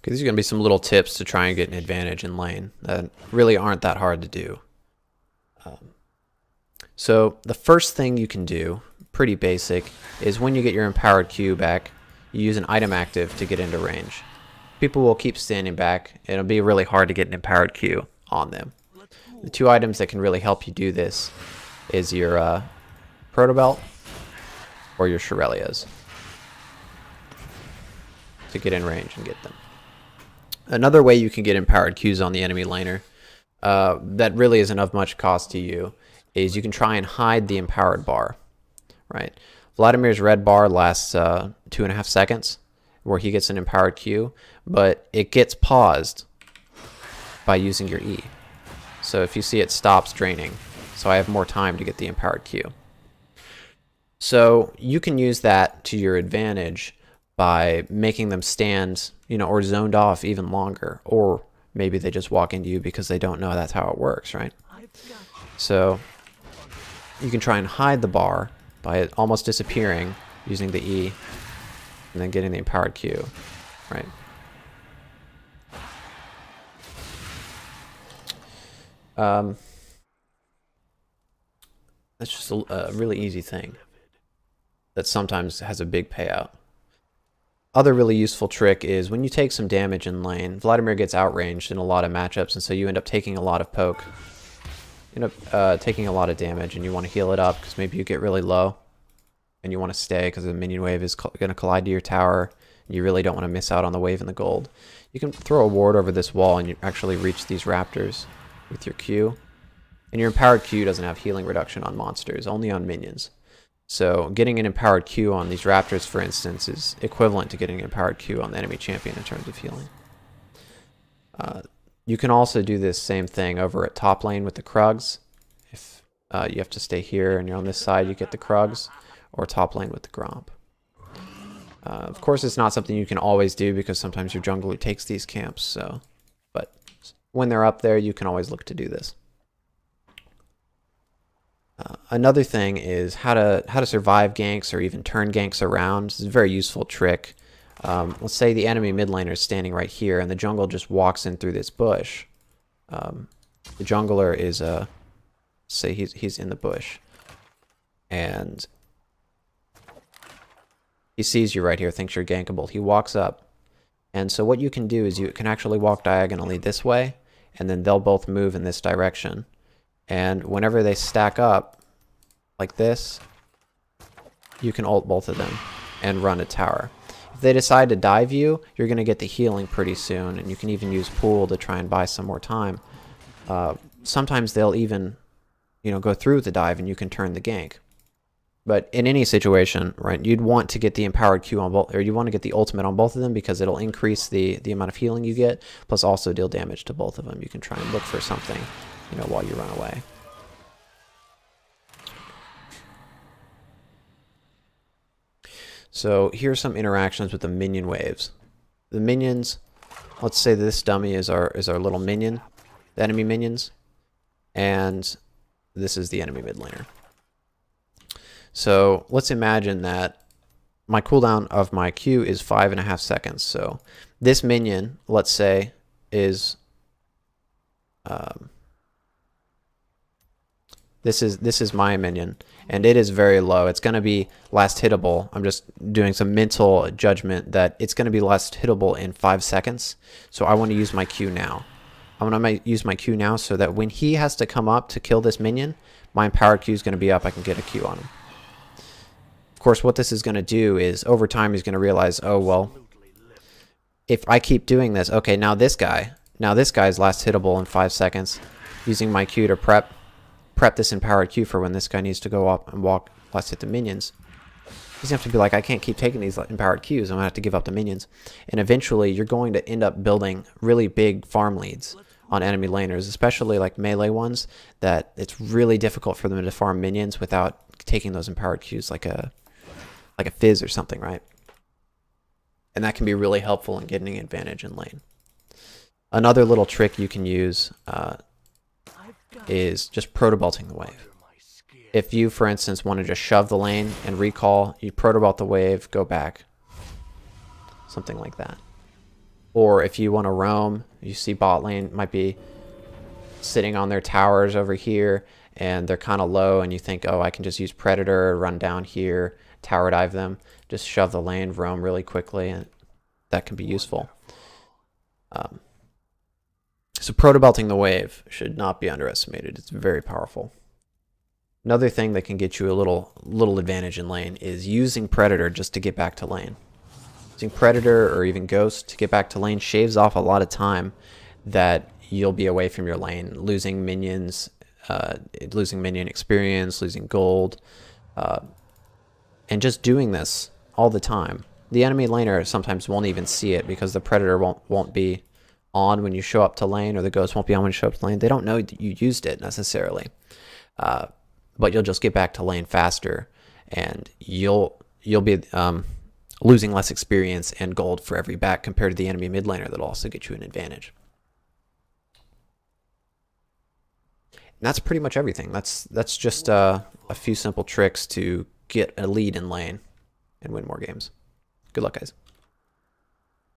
Because these are going to be some little tips to try and get an advantage in lane that really aren't that hard to do. So the first thing you can do, pretty basic, is when you get your empowered Q back, you use an item active to get into range. People will keep standing back. It'll be really hard to get an empowered Q on them. The two items that can really help you do this is your Proto Belt or your Shurelias to get in range and get them. Another way you can get empowered Qs on the enemy laner that really isn't of much cost to you is you can try and hide the empowered bar, right? Vladimir's red bar lasts 2.5 seconds where he gets an empowered Q, but it gets paused by using your E. So if you see, it stops draining, so I have more time to get the empowered Q. So you can use that to your advantage by making them stand, you know, or zoned off even longer, or maybe they just walk into you because they don't know that's how it works, right? So you can try and hide the bar by it almost disappearing using the E and then getting the empowered Q, right? That's just a really easy thing that sometimes has a big payout. Other really useful trick is when you take some damage in lane, Vladimir gets outranged in a lot of matchups, and so you end up taking a lot of poke. You end up taking a lot of damage, and you want to heal it up because maybe you get really low and you want to stay because the minion wave is going to collide to your tower. And you really don't want to miss out on the wave and the gold. You can throw a ward over this wall and you actually reach these raptors with your Q. And your empowered Q doesn't have healing reduction on monsters, only on minions. So getting an empowered Q on these raptors, for instance, is equivalent to getting an empowered Q on the enemy champion in terms of healing. You can also do this same thing over at top lane with the Krugs. If you have to stay here and you're on this side, you get the Krugs, or top lane with the Gromp. Of course, it's not something you can always do because sometimes your jungler takes these camps. So, but when they're up there, you can always look to do this. Another thing is how to survive ganks or even turn ganks around. This is a very useful trick. Let's say the enemy mid laner is standing right here and the jungle just walks in through this bush. The jungler is say he's in the bush and he sees you right here, thinks you're gankable. He walks up, and so what you can do is you can actually walk diagonally this way, and then they'll both move in this direction. And whenever they stack up like this, you can ult both of them and run a tower. If they decide to dive you, you're going to get the healing pretty soon, and you can even use pool to try and buy some more time. Sometimes they'll even, you know, go through the dive and you can turn the gank. But in any situation, right, you'd want to get the empowered Q on both, or you want to get the ultimate on both of them because it'll increase the amount of healing you get, plus also deal damage to both of them. You can try and look for something, you know, while you run away. So here's some interactions with the minion waves. The minions, let's say this dummy is our little minion, the enemy minions, and this is the enemy mid laner. So let's imagine that my cooldown of my Q is 5.5 seconds. So this minion, let's say, is this is my minion, and it is very low. It's going to be last hittable. I'm just doing some mental judgment that it's going to be last hittable in 5 seconds. So I want to use my Q now. I want to use my Q now so that when he has to come up to kill this minion, my empowered Q is going to be up. I can get a Q on him. Of course, what this is going to do is over time he's going to realize, oh, well, if I keep doing this, okay, now this guy's last hittable in 5 seconds, using my Q to prep this empowered Q for when this guy needs to go up and walk last hit the minions. He's going to have to be like, I can't keep taking these empowered Qs. I'm going to have to give up the minions. And eventually you're going to end up building really big farm leads on enemy laners, especially like melee ones, that it's really difficult for them to farm minions without taking those empowered Qs like a fizz or something, right? And that can be really helpful in getting an advantage in lane. Another little trick you can use is just proto-belting the wave. If you, for instance, want to just shove the lane and recall, you proto-belt the wave, go back. Something like that. Or if you want to roam, you see bot lane might be sitting on their towers over here, and they're kind of low, and you think, oh, I can just use Predator, run down here, tower dive them, just shove the lane, roam really quickly, and that can be useful. So proto-belting the wave should not be underestimated. It's very powerful. Another thing that can get you a little advantage in lane is using Predator just to get back to lane. Using Predator or even Ghost to get back to lane shaves off a lot of time that you'll be away from your lane, losing minions, losing minion experience, losing gold, and just doing this all the time. The enemy laner sometimes won't even see it because the Predator won't be on when you show up to lane, or the Ghost won't be on when you show up to lane. They don't know that you used it necessarily, but you'll just get back to lane faster, and you'll be losing less experience and gold for every back compared to the enemy mid laner that'll also get you an advantage. And that's pretty much everything. That's just a few simple tricks to get a lead in lane and win more games. Good luck, guys.